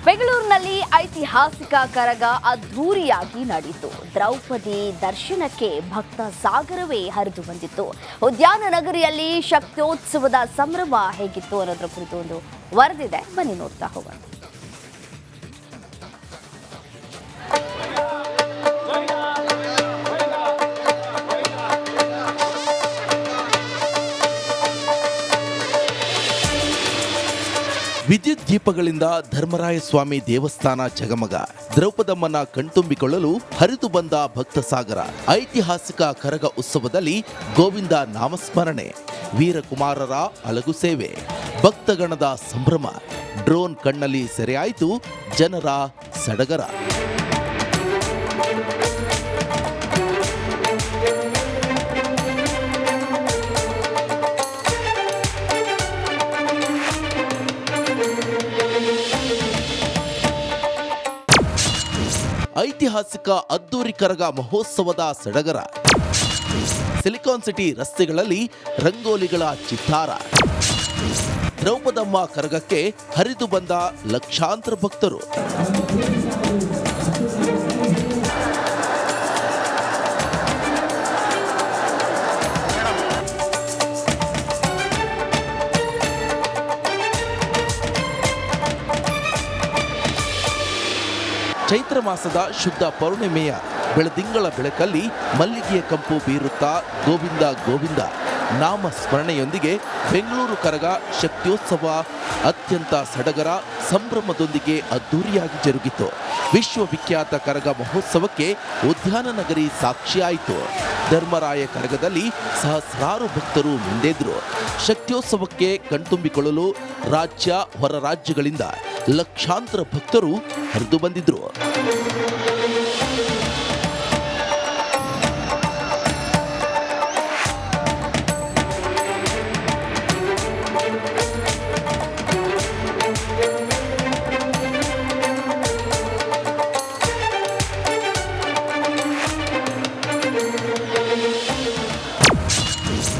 ಬೆಂಗಳೂರಿನಲ್ಲಿ ಐತಿಹಾಸಿಕ ಕರಗ ಅದ್ಧೂರಿಯಾಗಿ ನಡೆಯಿತು. ದ್ರೌಪದಿ ದರ್ಶನಕ್ಕೆ ಭಕ್ತ ಸಾಗರವೇ ಹರಿದು ಬಂದಿತ್ತು. ಉದ್ಯಾನ ನಗರಿಯಲ್ಲಿ ಶಕ್ತ್ಯೋತ್ಸವದ ಸಂಭ್ರಮ ಹೇಗಿತ್ತು ಅನ್ನೋದ್ರ ಕುರಿತು ಒಂದು ವರದಿದೆ, ಬನ್ನಿ ನೋಡ್ತಾ ಹೋಗೋಣ. ವಿದ್ಯುತ್ ದೀಪಗಳಿಂದ ಧರ್ಮರಾಯ ಸ್ವಾಮಿ ದೇವಸ್ಥಾನ ಜಗಮಗ. ದ್ರೌಪದಮ್ಮನ ಕಣ್ತುಂಬಿಕೊಳ್ಳಲು ಹರಿದು ಬಂದ ಭಕ್ತ ಸಾಗರ. ಐತಿಹಾಸಿಕ ಕರಗ ಉತ್ಸವದಲ್ಲಿ ಗೋವಿಂದ ನಾಮಸ್ಮರಣೆ, ವೀರಕುಮಾರರ ಅಲಗು ಸೇವೆ, ಭಕ್ತಗಣದ ಸಂಭ್ರಮ. ಡ್ರೋನ್ ಕಣ್ಣಲ್ಲಿ ಸೆರೆಯಾಯಿತು ಜನರ ಸಡಗರ. ಐತಿಹಾಸಿಕ ಅದ್ದೂರಿ ಕರಗ ಮಹೋತ್ಸವದ ಸಡಗರ. ಸಿಲಿಕಾನ್ ಸಿಟಿ ರಸ್ತೆಗಳಲ್ಲಿ ರಂಗೋಲಿಗಳ ಚಿತ್ತಾರ. ದ್ರೌಪದಮ್ಮ ಕರಗಕ್ಕೆ ಹರಿದು ಬಂದ ಲಕ್ಷಾಂತರ ಭಕ್ತರು. ಚೈತ್ರ ಮಾಸದ ಶುದ್ಧ ಪೌರ್ಣಿಮೆಯ ಬೆಳದಿಂಗಳ ಬೆಳಕಲ್ಲಿ ಮಲ್ಲಿಗೆಯ ಕಂಪು ಬೀರುತ್ತಾ ಗೋವಿಂದ ಗೋವಿಂದ ನಾಮ ಸ್ಮರಣೆಯೊಂದಿಗೆ ಬೆಂಗಳೂರು ಕರಗ ಶಕ್ತ್ಯೋತ್ಸವ ಅತ್ಯಂತ ಸಡಗರ ಸಂಭ್ರಮದೊಂದಿಗೆ ಅದ್ದೂರಿಯಾಗಿ ಜರುಗಿತು. ವಿಶ್ವವಿಖ್ಯಾತ ಕರಗ ಮಹೋತ್ಸವಕ್ಕೆ ಉದ್ಯಾನ ನಗರಿ ಸಾಕ್ಷಿಯಾಯಿತು. ಧರ್ಮರಾಯ ಕರಗದಲ್ಲಿ ಸಹಸ್ರಾರು ಭಕ್ತರು ಮಿಂದೆದ್ರು. ಶಕ್ತ್ಯೋತ್ಸವಕ್ಕೆ ಕಣ್ತುಂಬಿಕೊಳ್ಳಲು ರಾಜ್ಯ ಹೊರ ರಾಜ್ಯಗಳಿಂದ ಲಕ್ಷಾಂತರ ಭಕ್ತರು ಹರಿದು ಬಂದಿದ್ರು.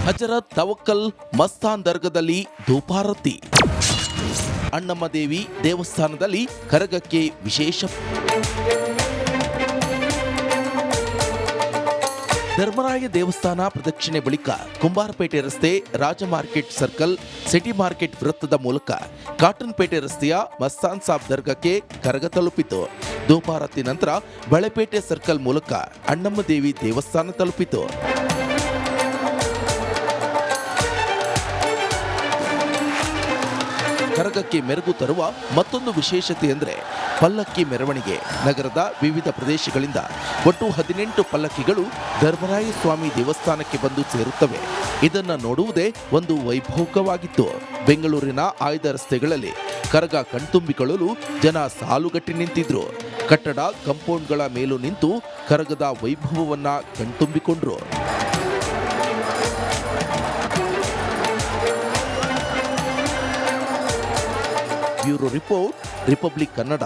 ಹಜರತ್ ತವಕ್ಕಲ್ ಮಸ್ತಾನ್ ದರ್ಗದಲ್ಲಿ ಧೂಪಾರತಿ. ಅಣ್ಣಮ್ಮ ದೇವಿ ದೇವಸ್ಥಾನದಲ್ಲಿ ಕರಗಕ್ಕೆ ವಿಶೇಷ. ಧರ್ಮರಾಯ ದೇವಸ್ಥಾನ ಪ್ರದಕ್ಷಿಣೆ ಬಳಿಕ ಕುಂಬಾರಪೇಟೆ ರಸ್ತೆ, ರಾಜ ಮಾರ್ಕೆಟ್ ಸರ್ಕಲ್, ಸಿಟಿ ಮಾರ್ಕೆಟ್ ವೃತ್ತದ ಮೂಲಕ ಕಾಟನ್ ಪೇಟೆ ರಸ್ತೆಯ ಮಸ್ತಾನ್ ಸಾಬ್ ದರ್ಗಕ್ಕೆ ಕರಗ ತಲುಪಿತು. ಧೂಪಾರತಿ ನಂತರ ಬಳೆಪೇಟೆ ಸರ್ಕಲ್ ಮೂಲಕ ಅಣ್ಣಮ್ಮ ದೇವಿ ದೇವಸ್ಥಾನ ತಲುಪಿತು. ಕರಗಕ್ಕೆ ಮೆರುಗು ತರುವ ಮತ್ತೊಂದು ವಿಶೇಷತೆ ಎಂದರೆ ಪಲ್ಲಕ್ಕಿ ಮೆರವಣಿಗೆ. ನಗರದ ವಿವಿಧ ಪ್ರದೇಶಗಳಿಂದ ಒಟ್ಟು 18 ಪಲ್ಲಕ್ಕಿಗಳು ಧರ್ಮರಾಯ ಸ್ವಾಮಿ ದೇವಸ್ಥಾನಕ್ಕೆ ಬಂದು ಸೇರುತ್ತವೆ. ಇದನ್ನು ನೋಡುವುದೇ ಒಂದು ವೈಭೋಗವಾಗಿತ್ತು. ಬೆಂಗಳೂರಿನ ಆಯ್ದ ರಸ್ತೆಗಳಲ್ಲಿ ಕರಗ ಕಣ್ತುಂಬಿಕೊಳ್ಳಲು ಜನ ಸಾಲುಗಟ್ಟಿ ನಿಂತಿದ್ರು. ಕಟ್ಟಡ ಕಾಂಪೌಂಡ್ಗಳ ಮೇಲೂ ನಿಂತು ಕರಗದ ವೈಭವವನ್ನ ಕಣ್ತುಂಬಿಕೊಂಡ್ರು. Bureau report, republic Kannada.